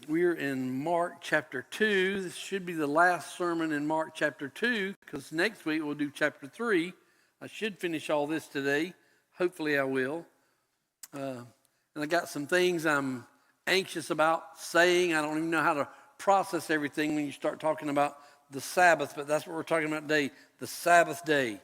We're in Mark chapter 2. This should be the last sermon in Mark chapter 2 because next week we'll do chapter 3. I should finish all this today. Hopefully I will. And I got some things I'm anxious about saying. I don't even know how to process everything when you start talking about the Sabbath, but that's what we're talking about today, the Sabbath day.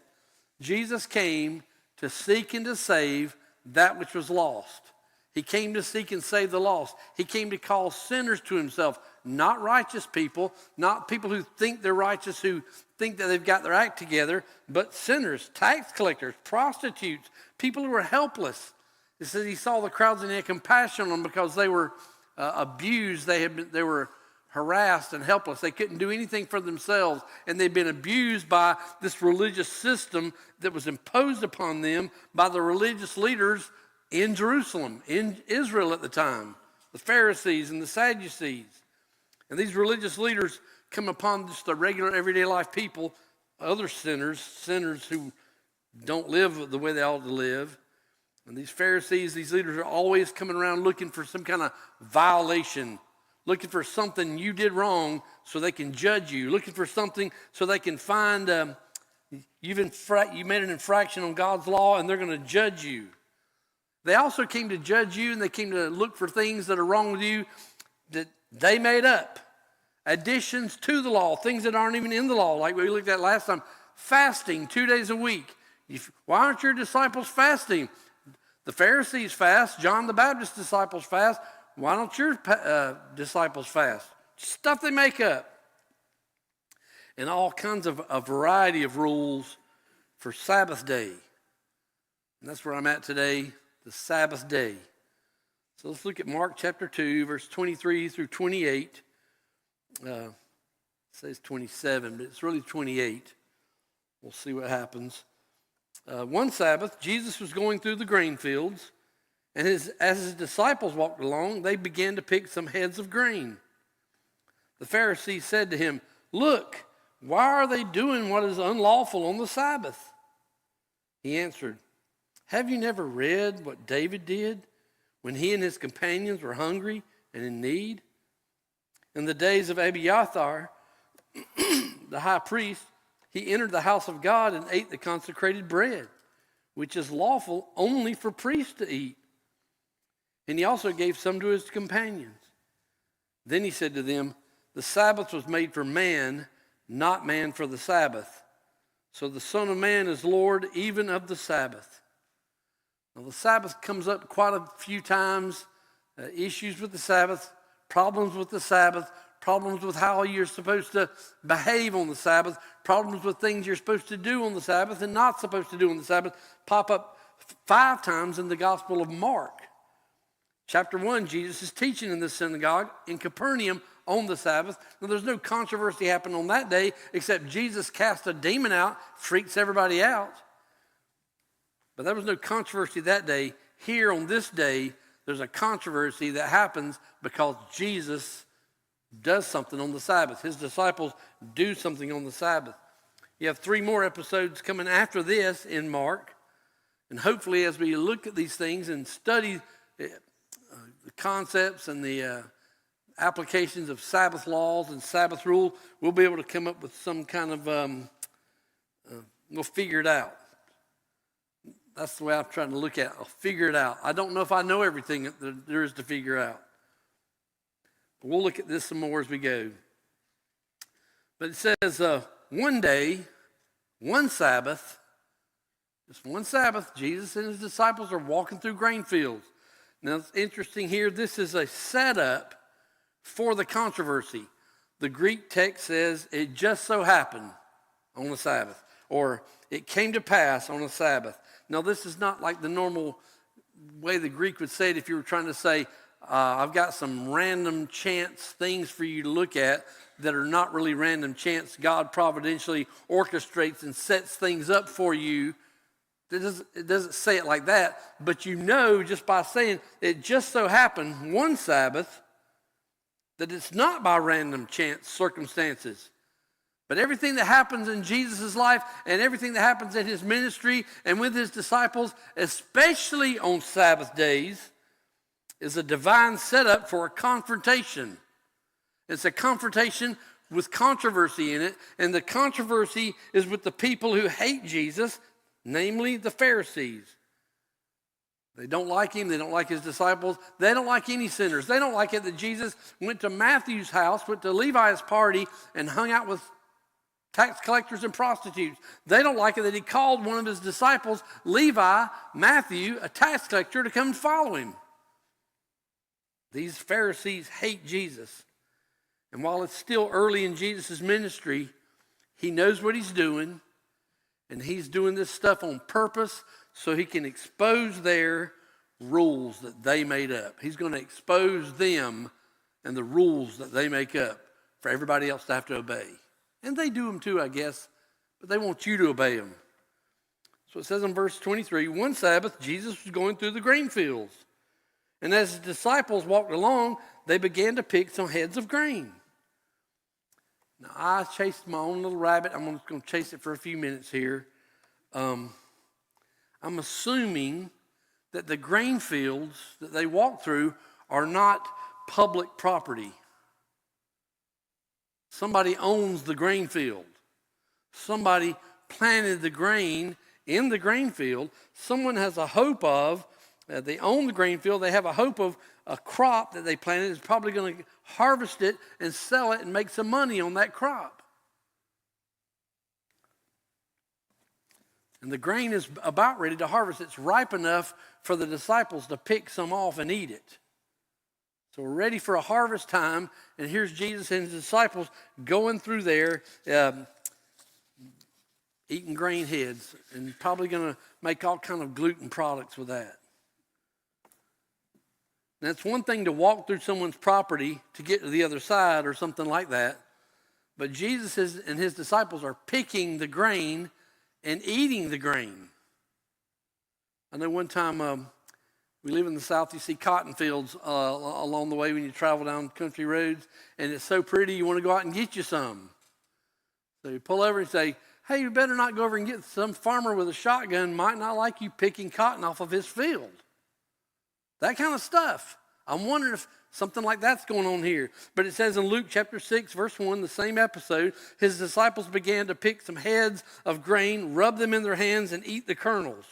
Jesus came to seek and to save that which was lost. He came to seek and save the lost. He came to call sinners to himself, not righteous people, not people who think they're righteous, who think that they've got their act together, but sinners, tax collectors, prostitutes, people who were helpless. It says he saw the crowds and he had compassion on them because they were abused. They were harassed and helpless. They couldn't do anything for themselves, and they'd been abused by this religious system that was imposed upon them by the religious leaders in Jerusalem, in Israel at the time, the Pharisees and the Sadducees. And these religious leaders come upon just the regular everyday life people, other sinners who don't live the way they ought to live. And these Pharisees, these leaders are always coming around looking for some kind of violation, looking for something you did wrong so they can judge you, looking for something so they can find you made an infraction on God's law and they're going to judge you. They also came to judge you, and they came to look for things that are wrong with you that they made up. Additions to the law, things that aren't even in the law, like we looked at last time. Fasting 2 days a week. Why aren't your disciples fasting? The Pharisees fast. John the Baptist's disciples fast. Why don't your disciples fast? Stuff they make up. And all kinds of a variety of rules for Sabbath day. And that's where I'm at today. The Sabbath day. So let's look at Mark chapter 2, verse 23 through 28. It says 27, but it's really 28. We'll see what happens. One Sabbath, Jesus was going through the grain fields, and as his disciples walked along, they began to pick some heads of grain. The Pharisees said to him, "Look, why are they doing what is unlawful on the Sabbath?" He answered, "Have you never read what David did when he and his companions were hungry and in need? In the days of Abiathar, the high priest, he entered the house of God and ate the consecrated bread, which is lawful only for priests to eat. And he also gave some to his companions. Then he said to them, 'The Sabbath was made for man, not man for the Sabbath. So the Son of Man is Lord even of the Sabbath.'" Now, the Sabbath comes up quite a few times, issues with the Sabbath, problems with the Sabbath, problems with how you're supposed to behave on the Sabbath, problems with things you're supposed to do on the Sabbath and not supposed to do on the Sabbath, pop up 5 times in the Gospel of Mark. Chapter 1, Jesus is teaching in the synagogue in Capernaum on the Sabbath. Now, there's no controversy happened on that day except Jesus cast a demon out, freaks everybody out. But there was no controversy that day. Here on this day, there's a controversy that happens because Jesus does something on the Sabbath. His disciples do something on the Sabbath. You have 3 more episodes coming after this in Mark. And hopefully as we look at these things and study the concepts and the applications of Sabbath laws and Sabbath rule, we'll be able to come up with some kind of, we'll figure it out. That's the way I'm trying to look at it. I'll figure it out. I don't know if I know everything that there is to figure out. But we'll look at this some more as we go. But it says, one day, one Sabbath, just one Sabbath, Jesus and his disciples are walking through grain fields. Now, it's interesting here. This is a setup for the controversy. The Greek text says, "It just so happened on the Sabbath," or "It came to pass on a Sabbath." Now, this is not like the normal way the Greek would say it if you were trying to say, I've got some random chance things for you to look at that are not really random chance. God providentially orchestrates and sets things up for you. It doesn't say it like that, but you know just by saying it just so happened one Sabbath that it's not by random chance circumstances. But everything that happens in Jesus' life and everything that happens in his ministry and with his disciples, especially on Sabbath days, is a divine setup for a confrontation. It's a confrontation with controversy in it, and the controversy is with the people who hate Jesus, namely the Pharisees. They don't like him. They don't like his disciples. They don't like any sinners. They don't like it that Jesus went to Matthew's house, went to Levi's party, and hung out with tax collectors and prostitutes. They don't like it that he called one of his disciples, Levi, Matthew, a tax collector, to come and follow him. These Pharisees hate Jesus. And while it's still early in Jesus' ministry, he knows what he's doing, and he's doing this stuff on purpose so he can expose their rules that they made up. He's going to expose them and the rules that they make up for everybody else to have to obey. And they do them too, I guess, but they want you to obey them. So it says in verse 23, one Sabbath, Jesus was going through the grain fields. And as his disciples walked along, they began to pick some heads of grain. Now, I chased my own little rabbit. I'm just going to chase it for a few minutes here. I'm assuming that the grain fields that they walk through are not public property. Somebody owns the grain field. Somebody planted the grain in the grain field. Someone has a hope of, they own the grain field, they have a hope of a crop that they planted is probably going to harvest it and sell it and make some money on that crop. And the grain is about ready to harvest. It's ripe enough for the disciples to pick some off and eat it. So we're ready for a harvest time, and here's Jesus and his disciples going through there, eating grain heads, and probably going to make all kind of gluten products with that. Now, it's one thing to walk through someone's property to get to the other side or something like that, but Jesus and his disciples are picking the grain and eating the grain. I know one time we live in the South, you see cotton fields along the way when you travel down country roads, and it's so pretty you want to go out and get you some. So you pull over and say, hey, you better not go over and get some farmer with a shotgun might not like you picking cotton off of his field. That kind of stuff. I'm wondering if something like that's going on here. But it says in Luke chapter 6, verse 1, the same episode, his disciples began to pick some heads of grain, rub them in their hands, and eat the kernels.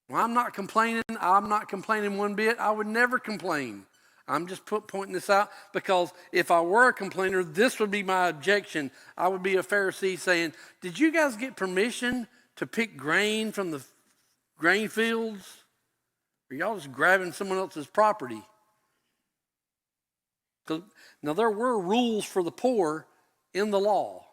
Well, I'm not complaining. I'm not complaining one bit. I would never complain. I'm just pointing this out because if I were a complainer, this would be my objection. I would be a Pharisee saying, did you guys get permission to pick grain from the grain fields? Or y'all just grabbing someone else's property? Now, there were rules for the poor in the law.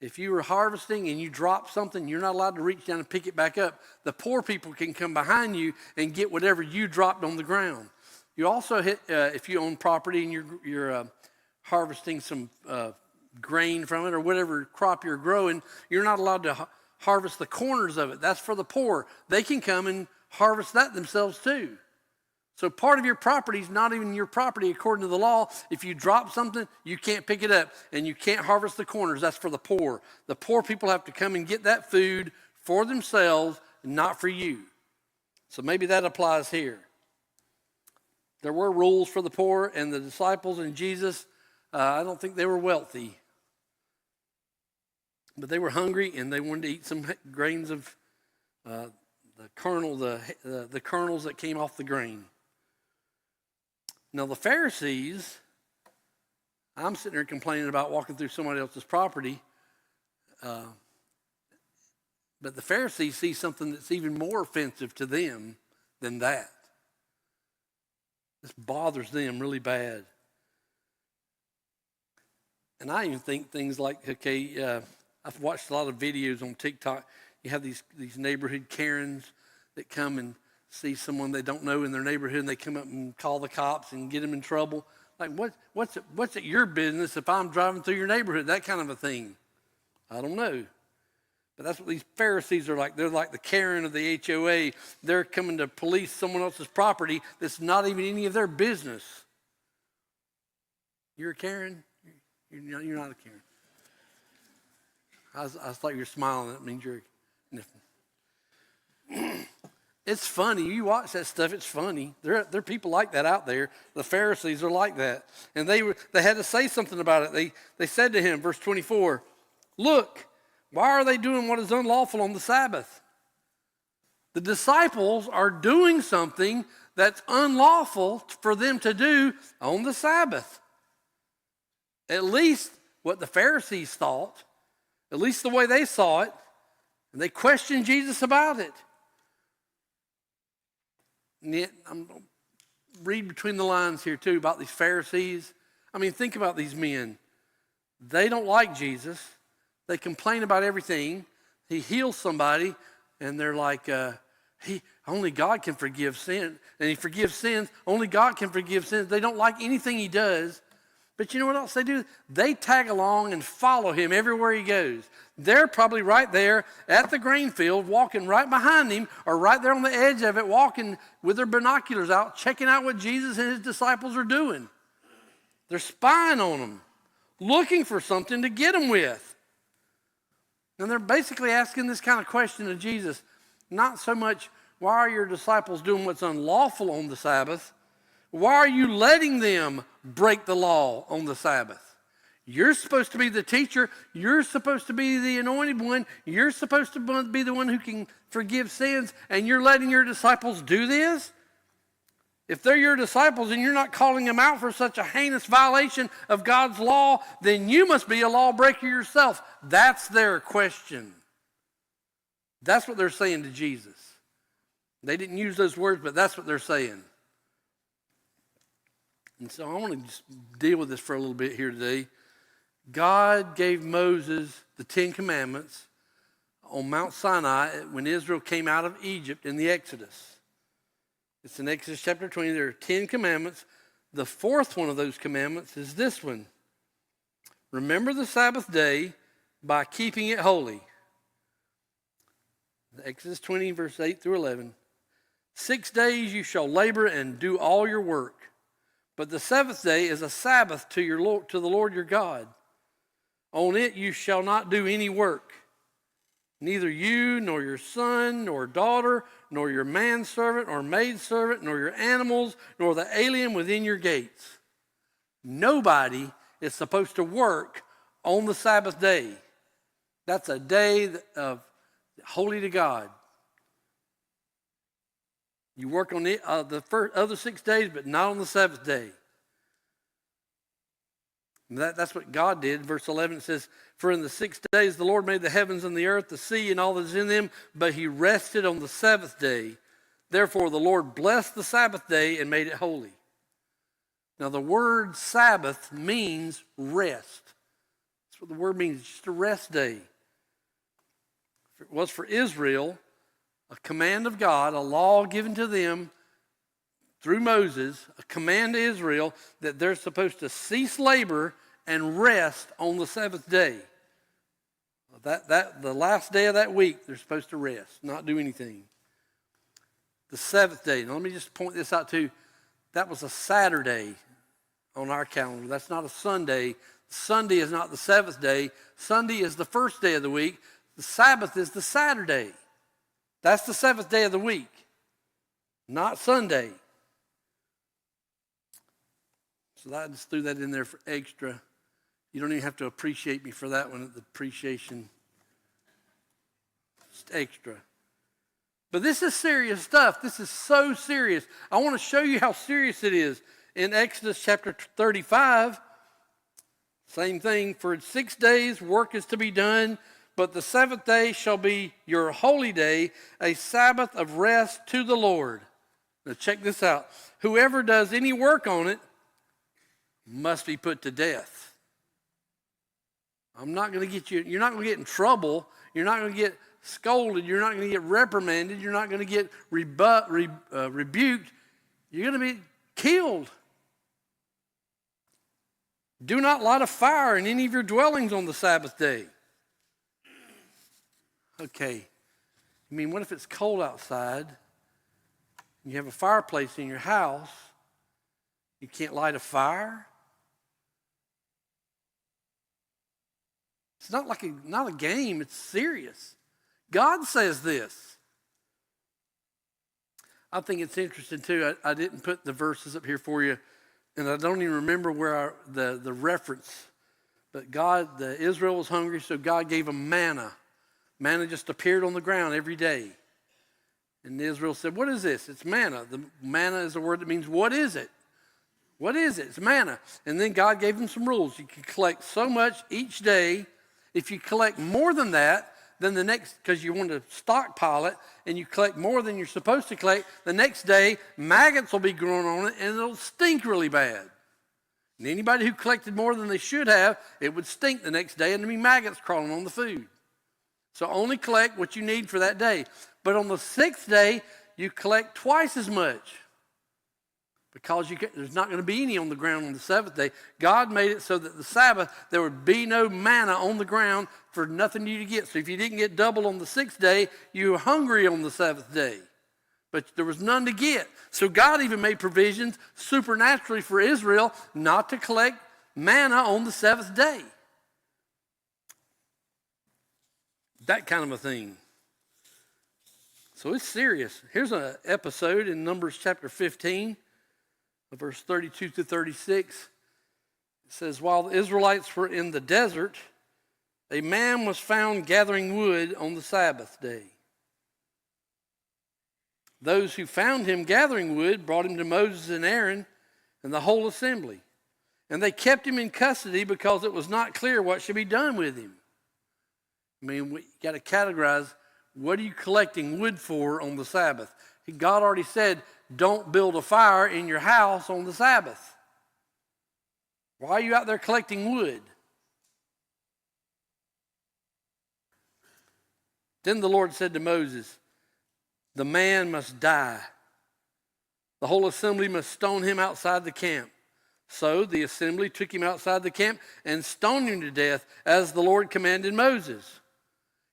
If you were harvesting and you drop something, you're not allowed to reach down and pick it back up. The poor people can come behind you and get whatever you dropped on the ground. You also if you own property and you're harvesting some grain from it or whatever crop you're growing, you're not allowed to harvest the corners of it. That's for the poor. They can come and harvest that themselves too. So part of your property is not even your property according to the law. If you drop something, you can't pick it up and you can't harvest the corners. That's for the poor. The poor people have to come and get that food for themselves, not for you. So maybe that applies here. There were rules for the poor, and the disciples and Jesus, I don't think they were wealthy. But they were hungry and they wanted to eat some grains of the kernels that came off the grain. Now the Pharisees, I'm sitting there complaining about walking through somebody else's property, but the Pharisees see something that's even more offensive to them than that. This bothers them really bad. And I even think things like, I've watched a lot of videos on TikTok. You have these neighborhood Karens that come and see someone they don't know in their neighborhood, and they come up and call the cops and get them in trouble. Like, what's it your business if I'm driving through your neighborhood? That kind of a thing. I don't know. But that's what these Pharisees are like. They're like the Karen of the HOA. They're coming to police someone else's property that's not even any of their business. You're a Karen? You're not a Karen. I thought you were smiling. That means you're. It's funny. You watch that stuff, it's funny. There are people like that out there. The Pharisees are like that. And they had to say something about it. They said to him, verse 24, look, why are they doing what is unlawful on the Sabbath? The disciples are doing something that's unlawful for them to do on the Sabbath. At least what the Pharisees thought, at least the way they saw it, and they questioned Jesus about it. And yet, I'm going to read between the lines here too about these Pharisees. I mean, think about these men. They don't like Jesus. They complain about everything. He heals somebody, and they're like, only God can forgive sin. And he forgives sins. Only God can forgive sins. They don't like anything he does. But you know what else they do? They tag along and follow him everywhere he goes. They're probably right there at the grain field, walking right behind him, or right there on the edge of it, walking with their binoculars out, checking out what Jesus and his disciples are doing. They're spying on them, looking for something to get them with. And they're basically asking this kind of question of Jesus, not so much, why are your disciples doing what's unlawful on the Sabbath? Why are you letting them break the law on the Sabbath? You're supposed to be the teacher. You're supposed to be the anointed one. You're supposed to be the one who can forgive sins, and you're letting your disciples do this? If they're your disciples and you're not calling them out for such a heinous violation of God's law, then you must be a lawbreaker yourself. That's their question. That's what they're saying to Jesus. They didn't use those words, but that's what they're saying. And so I want to just deal with this for a little bit here today. God gave Moses the 10 Commandments on Mount Sinai when Israel came out of Egypt in the Exodus. It's in Exodus chapter 20. There are 10 commandments. The fourth one of those commandments is this one. Remember the Sabbath day by keeping it holy. Exodus 20, verse 8 through 11. 6 days you shall labor and do all your work. But the seventh day is a Sabbath to the Lord your God. On it you shall not do any work, neither you, nor your son, nor daughter, nor your manservant, or maidservant, nor your animals, nor the alien within your gates. Nobody is supposed to work on the Sabbath day. That's a day of holy to God. You work on the other 6 days, but not on the seventh day. And that's what God did. Verse 11 says, for in the 6 days the Lord made the heavens and the earth, the sea, and all that is in them, but he rested on the seventh day. Therefore the Lord blessed the Sabbath day and made it holy. Now the word Sabbath means rest. That's what the word means, it's just a rest day. It was for Israel a command of God, a law given to them through Moses, a command to Israel that they're supposed to cease labor and rest on the seventh day. The last day of that week, they're supposed to rest, not do anything. The seventh day. Now let me just point this out too. That was a Saturday on our calendar. That's not a Sunday. Sunday is not the seventh day. Sunday is the first day of the week. The Sabbath is the Saturday. That's the seventh day of the week, not Sunday. So I just threw that in there for extra. You don't even have to appreciate me for that one, the appreciation. Just extra. But this is serious stuff. This is so serious. I want to show you how serious it is. In Exodus chapter 35, same thing. For 6 days work is to be done, but the seventh day shall be your holy day, a Sabbath of rest to the Lord. Now check this out. Whoever does any work on it must be put to death. I'm not going to get you're not going to get in trouble. You're not going to get scolded. You're not going to get reprimanded. You're not going to get rebuked. You're going to be killed. Do not light a fire in any of your dwellings on the Sabbath day. Okay, I mean, what if it's cold outside and you have a fireplace in your house? You can't light a fire? It's not a game, it's serious. God says this. I think it's interesting too. I didn't put the verses up here for you, and I don't even remember where the reference. But Israel was hungry, so God gave them manna. Manna just appeared on the ground every day. And Israel said, "What is this?" It's manna. The manna is a word that means, what is it? What is it? It's manna. And then God gave them some rules. You can collect so much each day. If you collect more than that, then the next, because you want to stockpile it, and you collect more than you're supposed to collect, the next day, maggots will be growing on it, and it'll stink really bad. And anybody who collected more than they should have, it would stink the next day, and there'd be maggots crawling on the food. So only collect what you need for that day. But on the sixth day, you collect twice as much, because there's not going to be any on the ground on the seventh day. God made it so that the Sabbath, there would be no manna on the ground for nothing you to get. So if you didn't get double on the sixth day, you were hungry on the seventh day. But there was none to get. So God even made provisions supernaturally for Israel not to collect manna on the seventh day. That kind of a thing. So it's serious. Here's an episode in Numbers chapter 15. Verse 32 to 36, it says, while the Israelites were in the desert, a man was found gathering wood on the Sabbath day. Those who found him gathering wood brought him to Moses and Aaron and the whole assembly. And they kept him in custody because it was not clear what should be done with him. I mean, we got to categorize, what are you collecting wood for on the Sabbath? God already said, don't build a fire in your house on the Sabbath. Why are you out there collecting wood? Then the Lord said to Moses, the man must die. The whole assembly must stone him outside the camp. So the assembly took him outside the camp and stoned him to death as the Lord commanded Moses.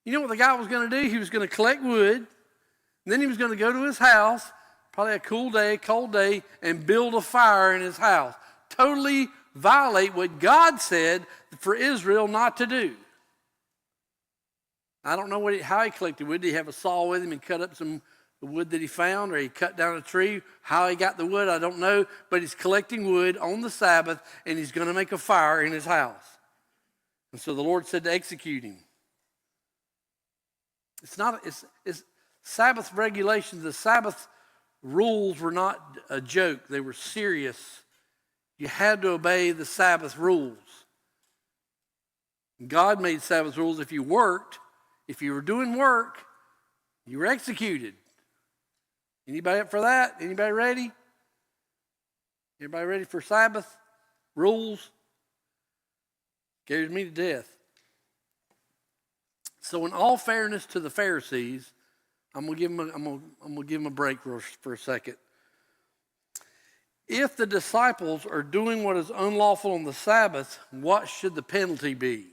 You know what the guy was going to do? He was going to collect wood, and then he was going to go to his house, probably a cold day, and build a fire in his house. Totally violate what God said for Israel not to do. I don't know how he collected wood. Did he have a saw with him and cut up some wood that he found, or he cut down a tree? How he got the wood, I don't know. But he's collecting wood on the Sabbath, and he's going to make a fire in his house. And so the Lord said to execute him. It's Sabbath regulations. The Sabbath rules were not a joke. They were serious. You had to obey the Sabbath rules. God made Sabbath rules. If you worked, if you were doing work, you were executed. Anybody up for that? Anybody ready? Everybody ready for Sabbath rules? Scares me to death. So in all fairness to the Pharisees, I'm gonna give them a break for a second. If the disciples are doing what is unlawful on the Sabbath, what should the penalty be?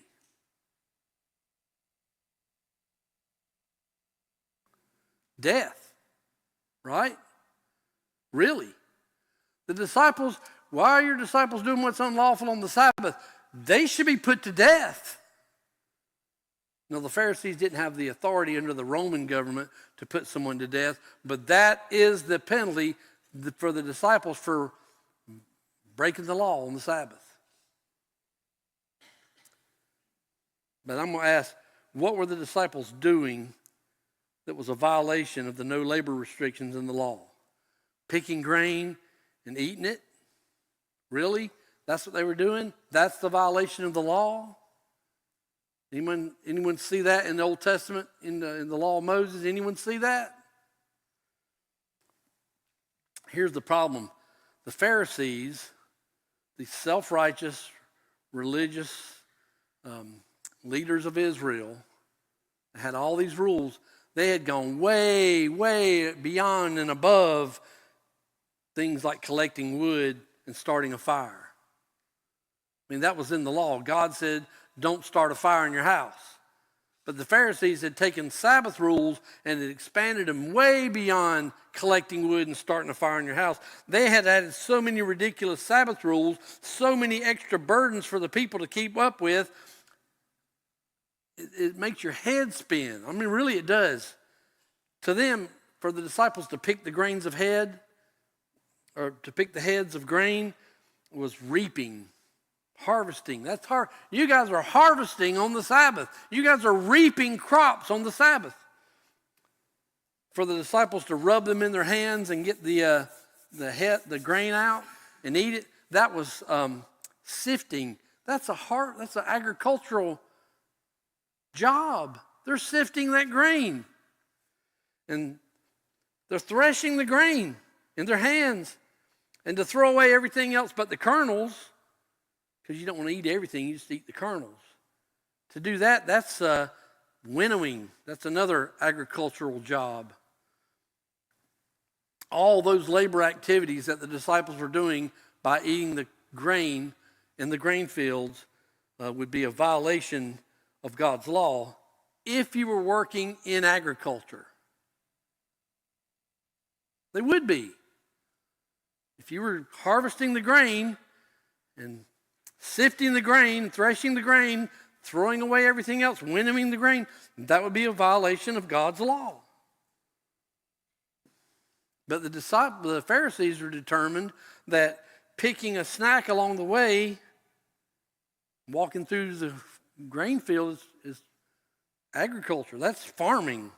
Death, right? Really? The disciples, why are your disciples doing what's unlawful on the Sabbath? They should be put to death. Now, the Pharisees didn't have the authority under the Roman government to put someone to death, but that is the penalty for the disciples for breaking the law on the Sabbath. But I'm going to ask, what were the disciples doing that was a violation of the no labor restrictions in the law? Picking grain and eating it? Really? That's what they were doing? That's the violation of the law? Anyone see that in the Old Testament, in the law of Moses? Anyone see that? Here's the problem. The Pharisees, the self-righteous, religious leaders of Israel, had all these rules. They had gone way, way beyond and above things like collecting wood and starting a fire. I mean, that was in the law. God said, don't start a fire in your house. But the Pharisees had taken Sabbath rules and had expanded them way beyond collecting wood and starting a fire in your house. They had added so many ridiculous Sabbath rules, so many extra burdens for the people to keep up with. It makes your head spin. I mean, really it does. To them, for the disciples to pick the grains of head, or to pick the heads of grain, was reaping, harvesting. That's hard. You guys are harvesting on the Sabbath. You guys are reaping crops on the Sabbath. For the disciples to rub them in their hands and get the grain out and eat it, that was sifting. That's an agricultural job. They're sifting that grain. And they're threshing the grain in their hands. And to throw away everything else but the kernels, because you don't want to eat everything, you just eat the kernels. To do that, that's winnowing. That's another agricultural job. All those labor activities that the disciples were doing by eating the grain in the grain fields would be a violation of God's law if you were working in agriculture. They would be. If you were harvesting the grain and sifting the grain, threshing the grain, throwing away everything else, winnowing the grain, that would be a violation of God's law. But the Pharisees were determined that picking a snack along the way, walking through the grain field is agriculture. That's farming.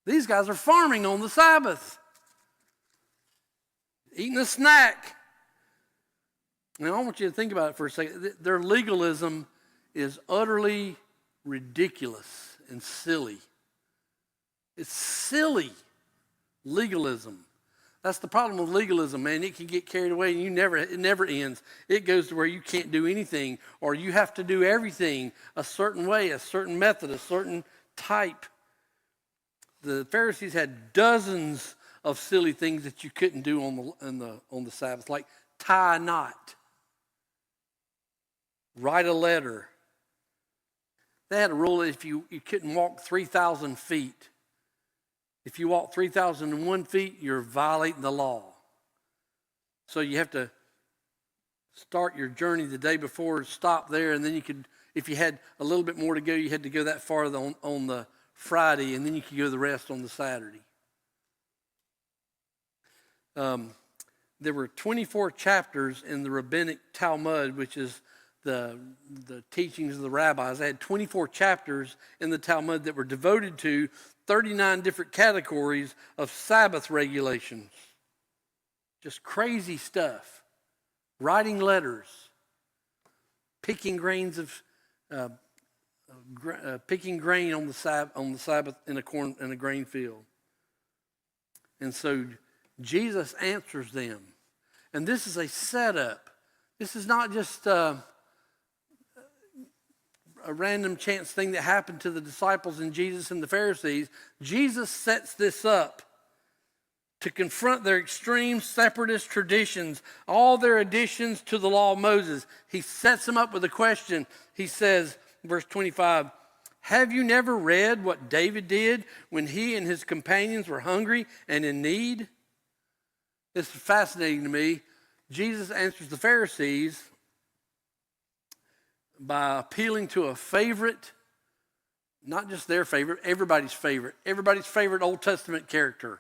These guys are farming on the Sabbath, eating a snack. Now, I want you to think about it for a second. Their legalism is utterly ridiculous and silly. It's silly. Legalism. That's the problem with legalism, man. It can get carried away and it never ends. It goes to where you can't do anything, or you have to do everything a certain way, a certain method, a certain type. The Pharisees had dozens of silly things that you couldn't do on the Sabbath, like tie a knot, write a letter. They had a rule that if you couldn't walk 3,000 feet. If you walk 3,001 feet, you're violating the law. So you have to start your journey the day before, stop there, and then you could, if you had a little bit more to go, you had to go that far on the Friday, and then you could go the rest on the Saturday. There were 24 chapters in the Rabbinic Talmud, which is the teachings of the rabbis. They had 24 chapters in the Talmud that were devoted to 39 different categories of Sabbath regulations. Just crazy stuff. Writing letters. Picking grain on the Sabbath in a grain field. And so Jesus answers them. And this is a setup. This is not just a random chance thing that happened to the disciples and Jesus and the Pharisees. Jesus sets this up to confront their extreme separatist traditions, all their additions to the law of Moses. He sets them up with a question. He says, verse 25, "Have you never read what David did when he and his companions were hungry and in need?" This is fascinating to me. Jesus answers the Pharisees by appealing to a favorite, not just their favorite, everybody's favorite Old Testament character,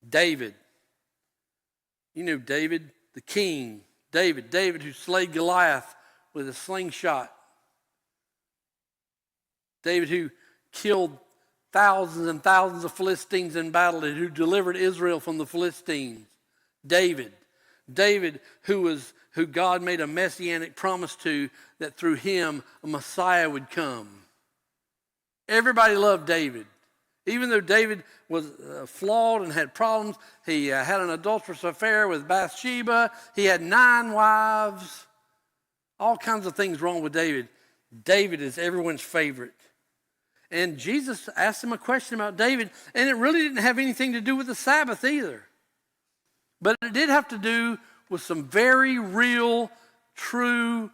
David. You know David, the king. David who slayed Goliath with a slingshot. David who killed thousands and thousands of Philistines in battle and who delivered Israel from the Philistines. David who God made a messianic promise to, that through him a Messiah would come. Everybody loved David. Even though David was flawed and had problems, he had an adulterous affair with Bathsheba. He had 9 wives. All kinds of things wrong with David. David is everyone's favorite. And Jesus asked him a question about David, and it really didn't have anything to do with the Sabbath either. But it did have to do with some very real, true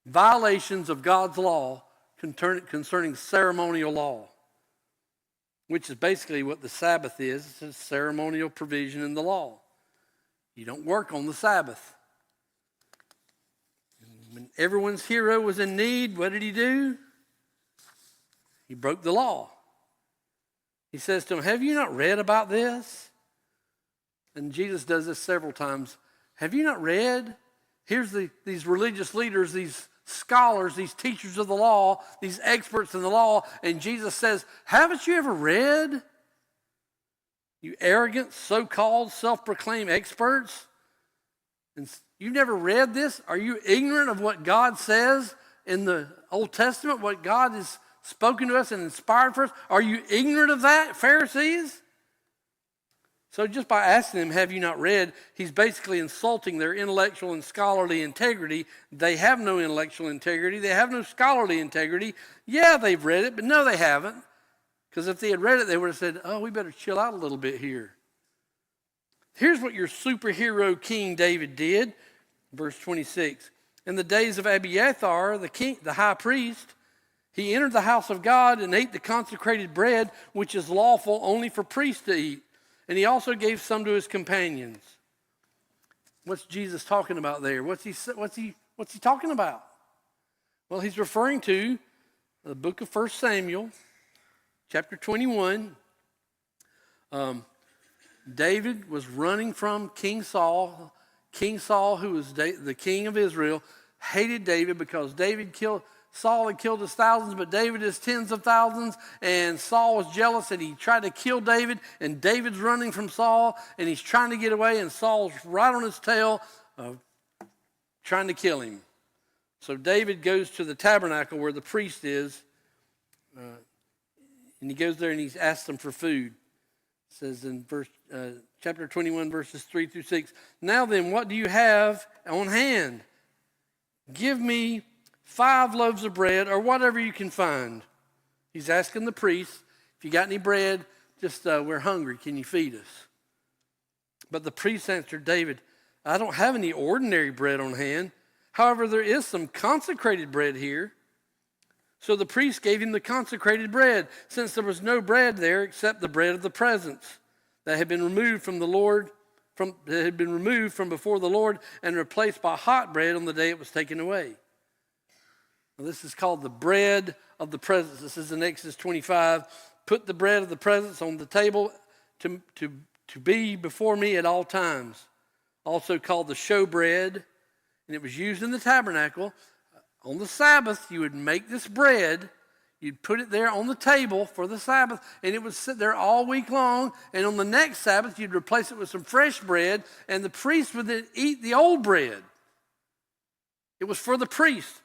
violations of God's law concerning ceremonial law, which is basically what the Sabbath is. It's a ceremonial provision in the law. You don't work on the Sabbath. When everyone's hero was in need, what did he do? He broke the law. He says to them, have you not read about this? And Jesus does this several times. Have you not read? Here's these religious leaders, these scholars, these teachers of the law, these experts in the law, and Jesus says, haven't you ever read? You arrogant, so-called, self-proclaimed experts? And you've never read this? Are you ignorant of what God says in the Old Testament, what God has spoken to us and inspired for us? Are you ignorant of that, Pharisees? So just by asking them, have you not read, he's basically insulting their intellectual and scholarly integrity. They have no intellectual integrity. They have no scholarly integrity. Yeah, they've read it, but no, they haven't. Because if they had read it, they would have said, oh, we better chill out a little bit here. Here's what your superhero King David did. Verse 26. In the days of Abiathar, the high priest, he entered the house of God and ate the consecrated bread, which is lawful only for priests to eat. And he also gave some to his companions. What's Jesus talking about there? What's he talking about? Well, he's referring to the book of 1 Samuel, chapter 21. David was running from King Saul. King Saul, who was the king of Israel, hated David because Saul had killed his thousands, but David his tens of thousands, and Saul was jealous, and he tried to kill David, and David's running from Saul, and he's trying to get away, and Saul's right on his tail, trying to kill him. So David goes to the tabernacle where the priest is, and he goes there and he asks them for food. It says in chapter 21, verses 3 through 6, now then, what do you have on hand? Give me 5 loaves of bread, or whatever you can find. He's asking the priest, if you got any bread, just we're hungry, can you feed us? But the priest answered David, I don't have any ordinary bread on hand. However, there is some consecrated bread here. So the priest gave him the consecrated bread, since there was no bread there except the bread of the presence that had been removed from before the Lord and replaced by hot bread on the day it was taken away. Now, this is called the bread of the presence. This is in Exodus 25. Put the bread of the presence on the table to be before me at all times. Also called the showbread, and it was used in the tabernacle. On the Sabbath, you would make this bread. You'd put it there on the table for the Sabbath, and it would sit there all week long. And on the next Sabbath, you'd replace it with some fresh bread, and the priest would then eat the old bread. It was for the priest.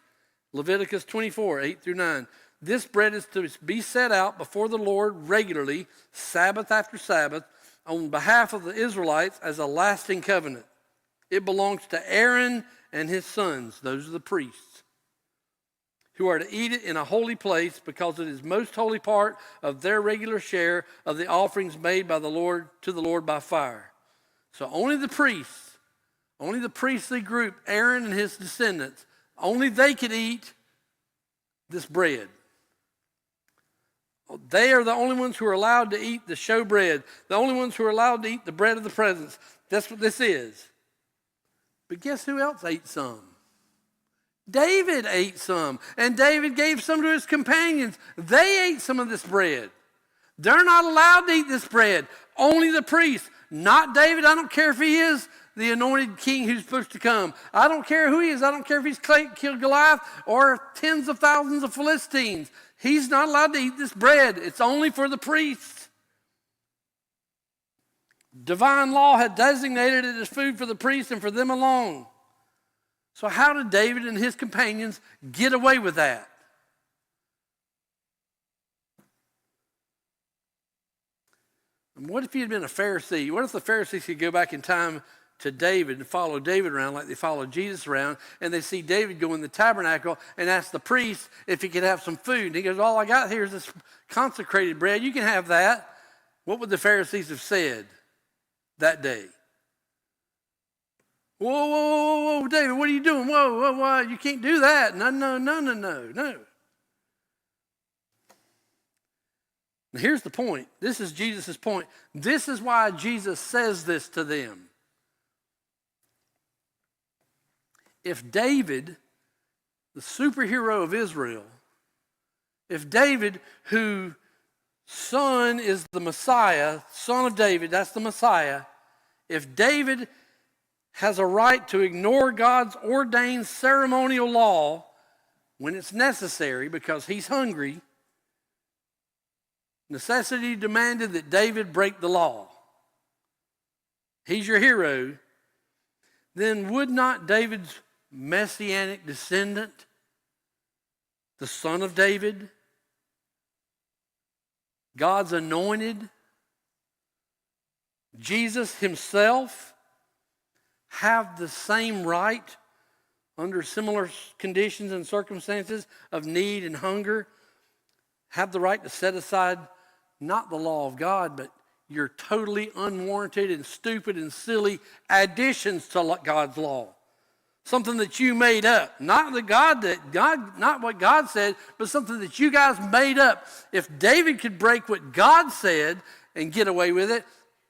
Leviticus 24, 8 through 9. This bread is to be set out before the Lord regularly, Sabbath after Sabbath, on behalf of the Israelites as a lasting covenant. It belongs to Aaron and his sons, those are the priests, who are to eat it in a holy place because it is most holy part of their regular share of the offerings made by the Lord to the Lord by fire. So only the priests, only the priestly group, Aaron and his descendants, only they could eat this bread. They are the only ones who are allowed to eat the showbread, the only ones who are allowed to eat the bread of the presence. That's what this is. But guess who else ate some? David ate some, and David gave some to his companions. They ate some of this bread. They're not allowed to eat this bread. Only the priest, not David. I don't care if he is the anointed king who's supposed to come. I don't care who he is. I don't care if he's killed Goliath or tens of thousands of Philistines. He's not allowed to eat this bread. It's only for the priests. Divine law had designated it as food for the priests and for them alone. So how did David and his companions get away with that? And what if he had been a Pharisee? What if the Pharisees could go back in time to David and follow David around like they followed Jesus around, and they see David go in the tabernacle and ask the priest if he could have some food? And he goes, all I got here is this consecrated bread. You can have that. What would the Pharisees have said that day? Whoa, whoa, whoa, whoa, David, what are you doing? Whoa, whoa, whoa, you can't do that. No. Now here's the point. This is Jesus' point. This is why Jesus says this to them. If David, the superhero of Israel, if David, who Son is the Messiah, son of David, that's the Messiah. If David has a right to ignore God's ordained ceremonial law when it's necessary because he's hungry, necessity demanded that David break the law. He's your hero. Then would not David's messianic descendant, the son of David, God's anointed, Jesus himself, have the same right under similar conditions and circumstances of need and hunger, have the right to set aside not the law of God, but your totally unwarranted and stupid and silly additions to God's law. Something that you made up. Not what God said, but something that you guys made up. If David could break what God said and get away with it,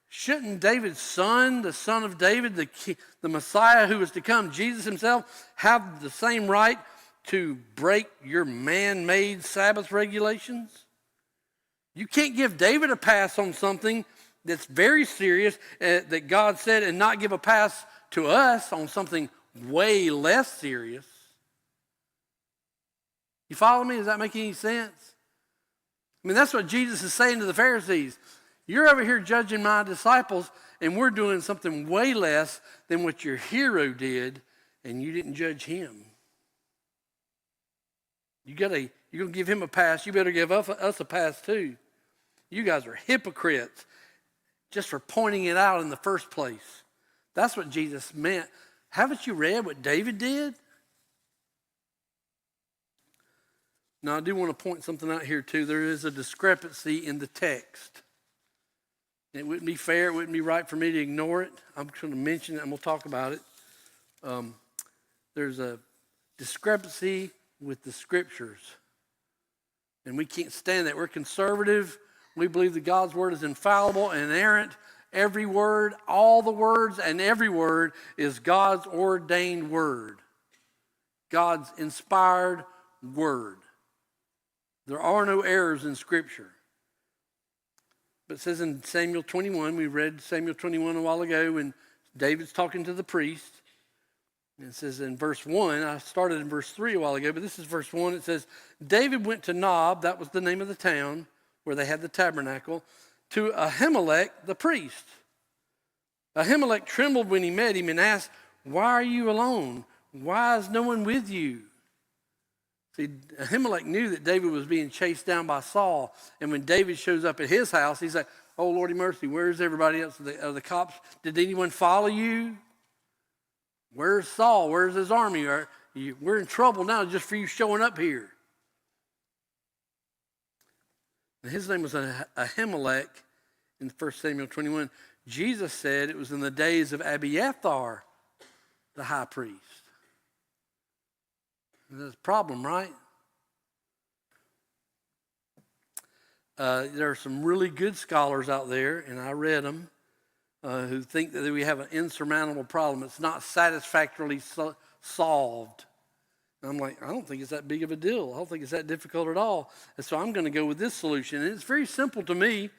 shouldn't David's son, the son of David, the Messiah who was to come, Jesus himself, have the same right to break your man-made Sabbath regulations? You can't give David a pass on something that's very serious that God said and not give a pass to us on something way less serious. You follow me? Does that make any sense? I mean, that's what Jesus is saying to the Pharisees. You're over here judging my disciples, and we're doing something way less than what your hero did, and you didn't judge him. You're going to give him a pass. You better give us a pass too. You guys are hypocrites just for pointing it out in the first place. That's what Jesus meant. Haven't you read what David did? Now, I do want to point something out here too. There is a discrepancy in the text. It wouldn't be fair, it wouldn't be right for me to ignore it. I'm going to mention it and we'll talk about it. There's a discrepancy with the scriptures. And we can't stand that. We're conservative. We believe that God's word is infallible and inerrant. Every word, all the words, and every word is God's ordained word. God's inspired word. There are no errors in Scripture. But it says in Samuel 21, we read Samuel 21 a while ago when David's talking to the priest. And it says in verse 1, I started in verse 3 a while ago, but this is verse 1. It says, David went to Nob, that was the name of the town where they had the tabernacle, to Ahimelech the priest. Ahimelech trembled when he met him and asked, why are you alone? Why is no one with you? See, Ahimelech knew that David was being chased down by Saul. And when David shows up at his house, he's like, oh, Lordy mercy, where's everybody else? Are the cops? Did anyone follow you? Where's Saul? Where's his army? We're in trouble now just for you showing up here. And his name was Ahimelech in 1 Samuel 21. Jesus said it was in the days of Abiathar, the high priest. That's a problem, right? There are some really good scholars out there, and I read them, who think that we have an insurmountable problem. It's not satisfactorily solved. And I'm like, I don't think it's that big of a deal. I don't think it's that difficult at all. And so I'm going to go with this solution. And it's very simple to me.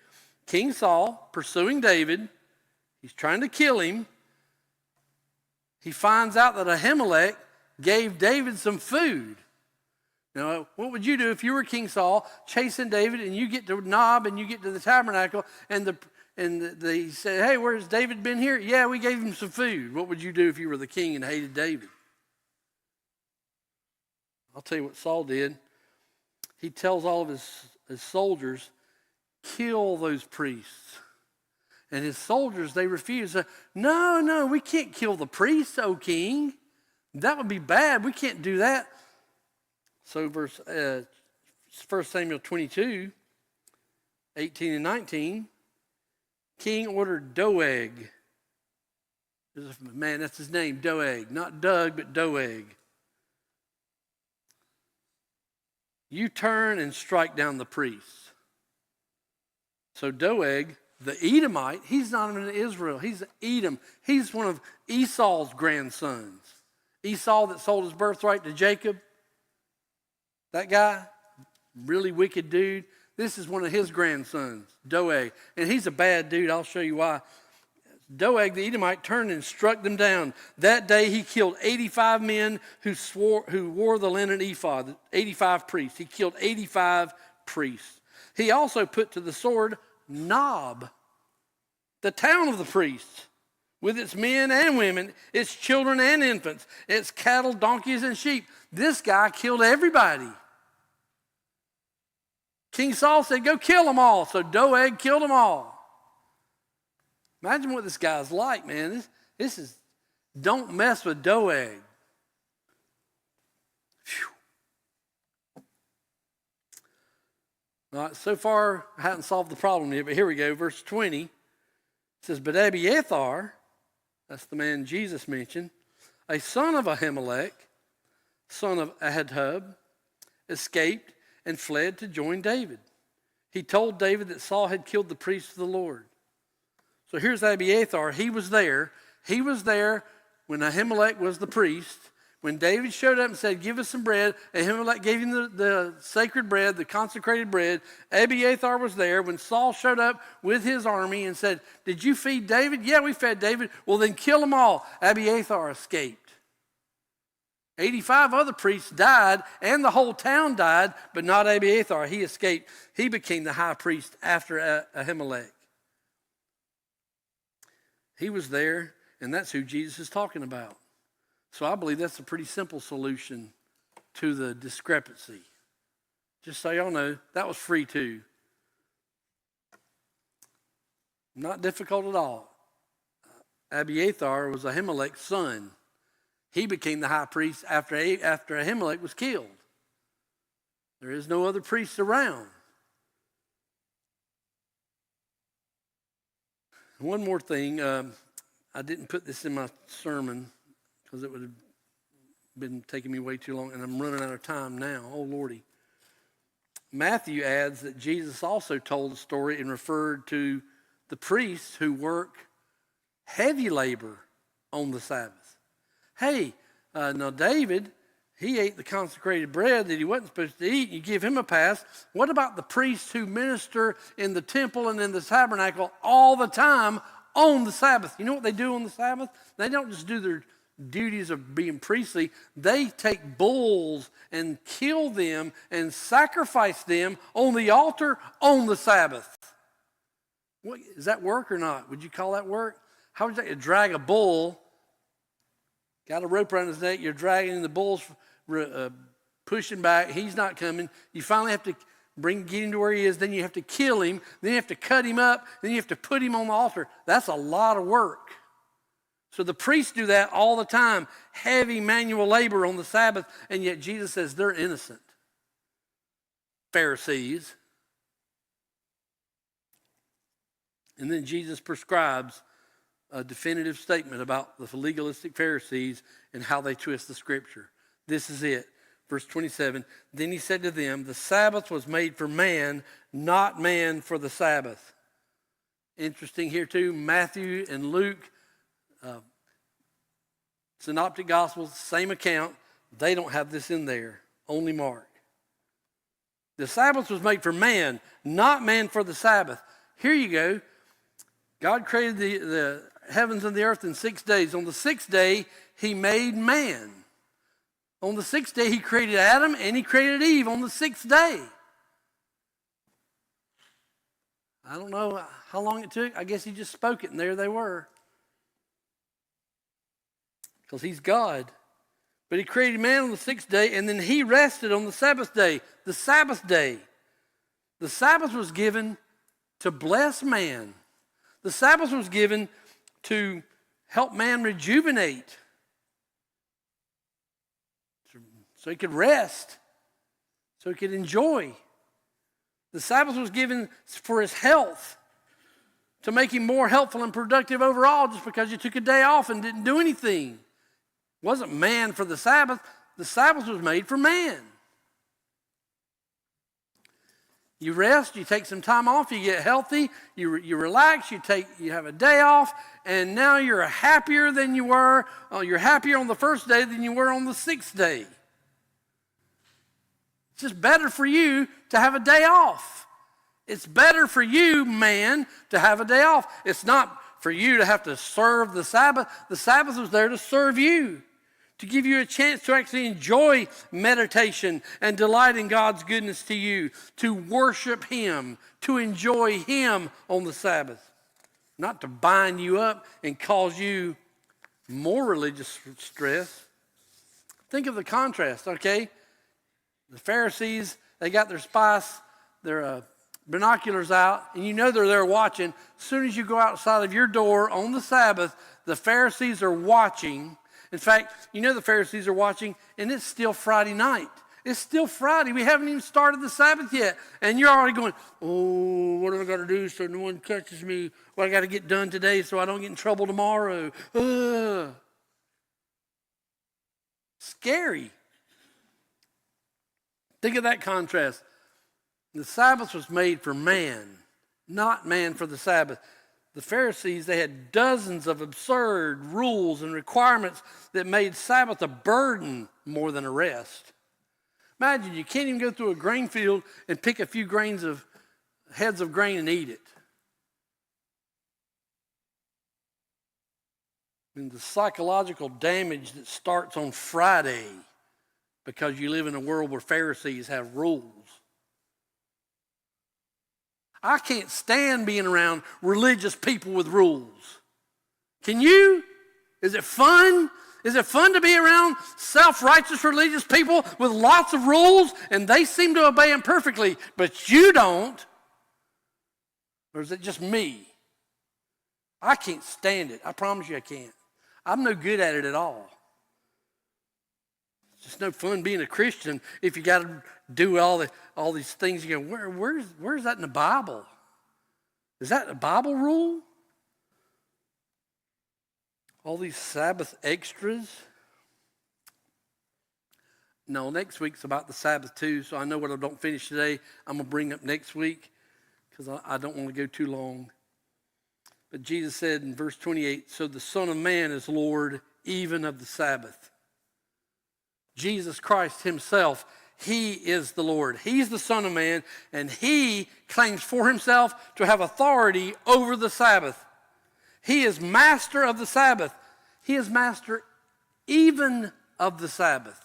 King Saul pursuing David. He's trying to kill him. He finds out that Ahimelech gave David some food. Now, what would you do if you were King Saul chasing David and you get to Nob and you get to the tabernacle and they say, hey, where's David been here? Yeah, we gave him some food. What would you do if you were the king and hated David? I'll tell you what Saul did. He tells all of his soldiers, kill those priests. And his soldiers, they refuse. No, we can't kill the priests, O king. That would be bad. We can't do that. So 1 Samuel 22, 18 and 19, king ordered Doeg. Man, that's his name, Doeg. Not Doug, but Doeg. You turn and strike down the priests. So Doeg, the Edomite, he's not even in Israel. He's Edom. He's one of Esau's grandsons. Esau that sold his birthright to Jacob. That guy, really wicked dude. This is one of his grandsons, Doeg. And he's a bad dude. I'll show you why. Doeg the Edomite turned and struck them down. That day he killed 85 men who wore the linen ephod, 85 priests. He killed 85 priests. He also put to the sword Nob, the town of the priests, with its men and women, its children and infants, its cattle, donkeys, and sheep. This guy killed everybody. King Saul said, go kill them all. So Doeg killed them all. Imagine what this guy's like, man. This is, don't mess with Doeg. Phew. All right, so far, I haven't solved the problem yet, but here we go. Verse 20. It says, but Abiathar, that's the man Jesus mentioned, a son of Ahimelech, son of Ahitub, escaped and fled to join David. He told David that Saul had killed the priests of the Lord. So here's Abiathar. He was there. He was there when Ahimelech was the priest. When David showed up and said, give us some bread, Ahimelech gave him the sacred bread, the consecrated bread. Abiathar was there. When Saul showed up with his army and said, did you feed David? Yeah, we fed David. Well, then kill them all. Abiathar escaped. 85 other priests died, and the whole town died, but not Abiathar. He escaped. He became the high priest after Ahimelech. He was there, and that's who Jesus is talking about. So I believe that's a pretty simple solution to the discrepancy. Just so y'all know, that was free too. Not difficult at all. Abiathar was Ahimelech's son. He became the high priest after Ahimelech was killed. There is no other priest around. One more thing. I didn't put this in my sermon because it would have been taking me way too long, and I'm running out of time now. Oh, Lordy. Matthew adds that Jesus also told a story and referred to the priests who work heavy labor on the Sabbath. Hey, now David, he ate the consecrated bread that he wasn't supposed to eat. You give him a pass. What about the priests who minister in the temple and in the tabernacle all the time on the Sabbath? You know what they do on the Sabbath? They don't just do their duties of being priestly. They take bulls and kill them and sacrifice them on the altar on the Sabbath. What, is that work or not? Would you call that work? How would you drag a bull? Got a rope around his neck, you're dragging the bull's pushing back, he's not coming. You finally have to get him to where he is, then you have to kill him, then you have to cut him up, then you have to put him on the altar. That's a lot of work. So the priests do that all the time, heavy manual labor on the Sabbath, and yet Jesus says they're innocent. Pharisees. And then Jesus prescribes a definitive statement about the legalistic Pharisees and how they twist the scripture. This is it. Verse 27, then he said to them, the Sabbath was made for man, not man for the Sabbath. Interesting here too, Matthew and Luke, synoptic gospels, same account. They don't have this in there, only Mark. The Sabbath was made for man, not man for the Sabbath. Here you go. God created the heavens and the earth in 6 days. On the sixth day, he made man. On the sixth day, he created Adam and he created Eve on the sixth day. I don't know how long it took. I guess he just spoke it and there they were. Because he's God. But he created man on the sixth day and then he rested on the seventh day, the Sabbath day. The Sabbath was given to bless man. The Sabbath was given to help man rejuvenate, so he could rest, so he could enjoy. The Sabbath was given for his health, to make him more helpful and productive overall just because you took a day off and didn't do anything. It wasn't man for the Sabbath. The Sabbath was made for man. You rest, you take some time off, you get healthy, you relax, you have a day off, and now you're happier than you were. You're happier on the first day than you were on the sixth day. It's just better for you to have a day off. It's better for you, man, to have a day off. It's not for you to have to serve the Sabbath. The Sabbath was there to serve you, to give you a chance to actually enjoy meditation and delight in God's goodness to you, to worship Him, to enjoy Him on the Sabbath, not to bind you up and cause you more religious stress. Think of the contrast, okay? The Pharisees, they got their binoculars out, and you know they're there watching. As soon as you go outside of your door on the Sabbath, the Pharisees are watching. In fact, you know the Pharisees are watching, and it's still Friday night. It's still Friday. We haven't even started the Sabbath yet. And you're already going, oh, what am I going to do so no one catches me? What I got to get done today so I don't get in trouble tomorrow. Scary. Think of that contrast. The Sabbath was made for man, not man for the Sabbath. The Pharisees, they had dozens of absurd rules and requirements that made Sabbath a burden more than a rest. Imagine you can't even go through a grain field and pick a few heads of grain and eat it. And the psychological damage that starts on Friday because you live in a world where Pharisees have rules. I can't stand being around religious people with rules. Can you? Is it fun? Is it fun to be around self-righteous religious people with lots of rules and they seem to obey them perfectly, but you don't? Or is it just me? I can't stand it. I promise you I can't. I'm no good at it at all. It's just no fun being a Christian if you got to do all these things. You go, where's that in the Bible? Is that a Bible rule? All these Sabbath extras? No, next week's about the Sabbath too, so I know what I don't finish today, I'm going to bring up next week because I don't want to go too long. But Jesus said in verse 28, so the Son of Man is Lord even of the Sabbath. Jesus Christ himself, he is the Lord. He's the Son of Man, and he claims for himself to have authority over the Sabbath. He is master of the Sabbath. He is master even of the Sabbath.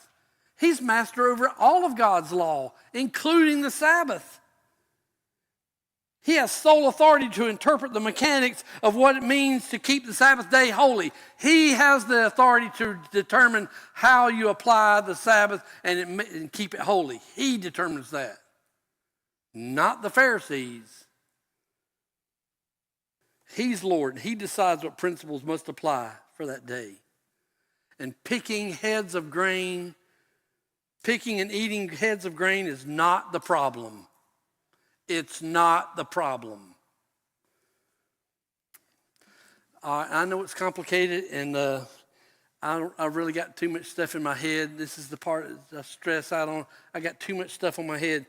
He's master over all of God's law, including the Sabbath. He has sole authority to interpret the mechanics of what it means to keep the Sabbath day holy. He has the authority to determine how you apply the Sabbath and keep it holy. He determines that, not the Pharisees. He's Lord. He decides what principles must apply for that day. And picking and eating heads of grain is not the problem. It's not the problem. I know it's complicated, and I really got too much stuff in my head. This is the part I stress out on. I got too much stuff on my head.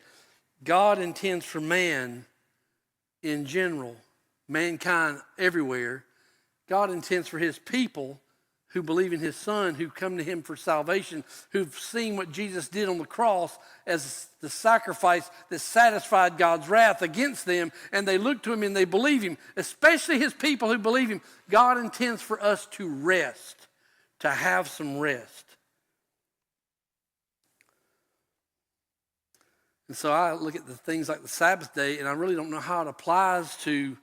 God intends for man in general, mankind everywhere. God intends for his people who believe in his Son, who come to him for salvation, who've seen what Jesus did on the cross as the sacrifice that satisfied God's wrath against them, and they look to him and they believe him, especially his people who believe him. God intends for us to rest, to have some rest. And so I look at the things like the Sabbath day, and I really don't know how it applies to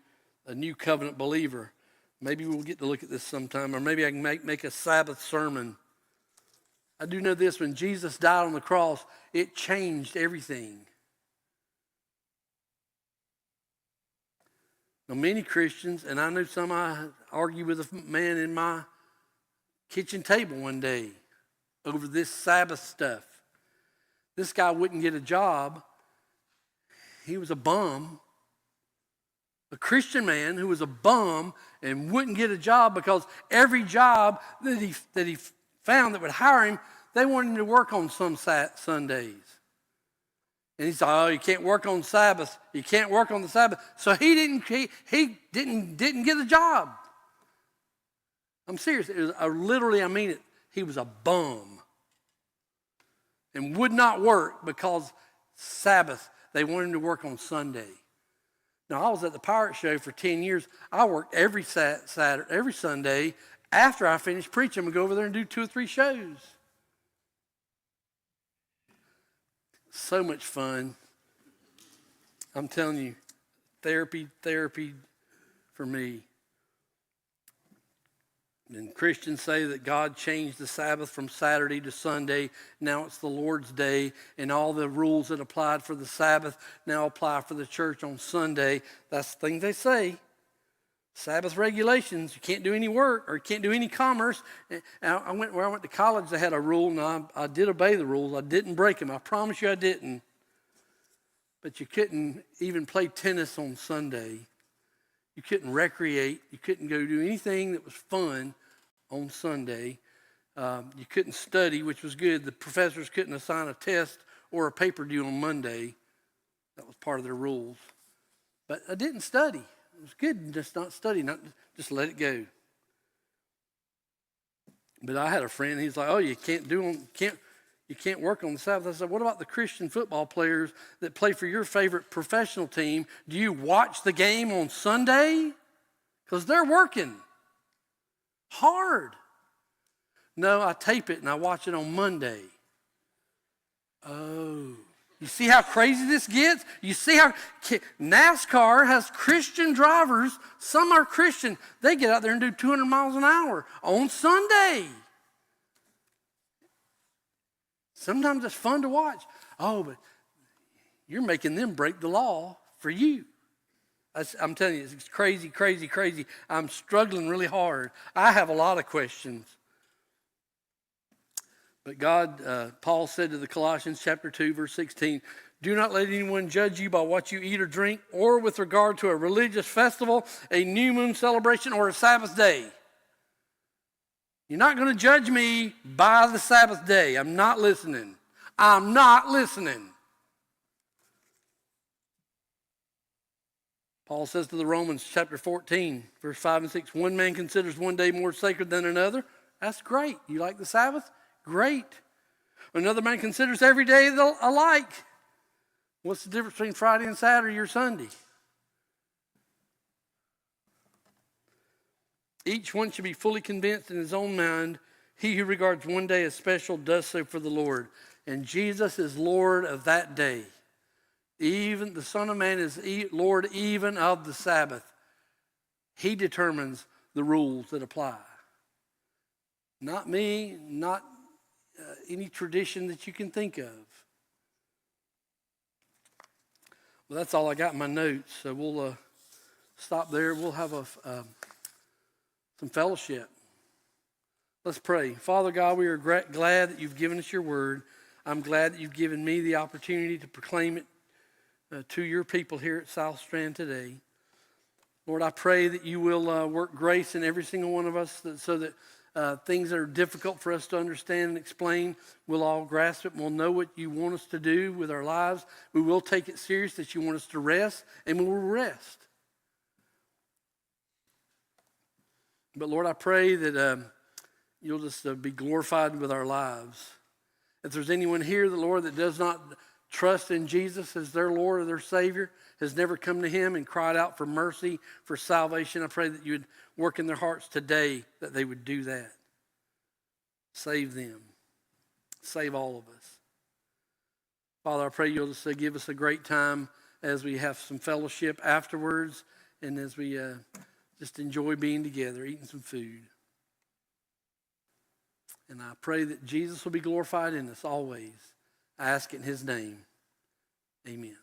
a new covenant believer. Maybe we'll get to look at this sometime, or maybe I can make a Sabbath sermon. I do know this, when Jesus died on the cross, it changed everything. Now, many Christians, and I know some, I argued with a man in my kitchen table one day over this Sabbath stuff. This guy wouldn't get a job. He was a bum. A Christian man who was a bum and wouldn't get a job because every job that he found that would hire him, they wanted him to work on some Sundays. And he said, "Oh, you can't work on Sabbath. You can't work on the Sabbath." So he didn't get a job. I'm serious. I mean it. He was a bum and would not work because Sabbath. They wanted him to work on Sunday. Now, I was at the Pirate Show for 10 years. I worked every Saturday, every Sunday. After I finished preaching, I would go over there and do 2 or 3 shows. So much fun. I'm telling you, therapy for me. And Christians say that God changed the Sabbath from Saturday to Sunday. Now it's the Lord's Day, and all the rules that applied for the Sabbath now apply for the church on Sunday. That's the thing they say. Sabbath regulations, you can't do any work or you can't do any commerce. And where I went to college, they had a rule, and I did obey the rules. I didn't break them. I promise you I didn't. But you couldn't even play tennis on Sunday. You couldn't recreate. You couldn't go do anything that was fun on Sunday. You couldn't study, which was good. The professors couldn't assign a test or a paper due on Monday. That was part of their rules. But I didn't study. It was good to just not study, not just let it go. But I had a friend, he's like, oh, you can't work on the Sabbath. I said, what about the Christian football players that play for your favorite professional team? Do you watch the game on Sunday? Because they're working hard. No, I tape it and I watch it on Monday. Oh, you see how crazy this gets? You see how NASCAR has Christian drivers. Some are Christian. They get out there and do 200 miles an hour on Sunday. Sometimes it's fun to watch. Oh, but you're making them break the law for you. I'm telling you, it's crazy, crazy, crazy. I'm struggling really hard. I have a lot of questions. But God, Paul said to the Colossians chapter 2, verse 16, do not let anyone judge you by what you eat or drink, or with regard to a religious festival, a new moon celebration, or a Sabbath day. You're not going to judge me by the Sabbath day. I'm not listening. I'm not listening. Paul says to the Romans chapter 14, verse 5 and 6, one man considers one day more sacred than another. That's great. You like the Sabbath? Great. Another man considers every day alike. What's the difference between Friday and Saturday or Sunday? Each one should be fully convinced in his own mind. He who regards one day as special does so for the Lord. And Jesus is Lord of that day. Even the Son of Man is Lord even of the Sabbath. He determines the rules that apply. Not me, not any tradition that you can think of. Well, that's all I got in my notes. So we'll stop there. We'll have some fellowship. Let's pray. Father God, we are glad that you've given us your word. I'm glad that you've given me the opportunity to proclaim it to your people here at South Strand today. Lord, I pray that you will work grace in every single one of us so that things that are difficult for us to understand and explain, we'll all grasp it and we'll know what you want us to do with our lives. We will take it serious that you want us to rest, and we will rest. But Lord, I pray that you'll just be glorified with our lives. If there's anyone here, the Lord, that does not trust in Jesus as their Lord or their Savior, has never come to him and cried out for mercy, for salvation, I pray that you would work in their hearts today, that they would do that. Save them. Save all of us. Father, I pray you'll just give us a great time as we have some fellowship afterwards and as we just enjoy being together, eating some food. And I pray that Jesus will be glorified in us always. I ask it in his name. Amen.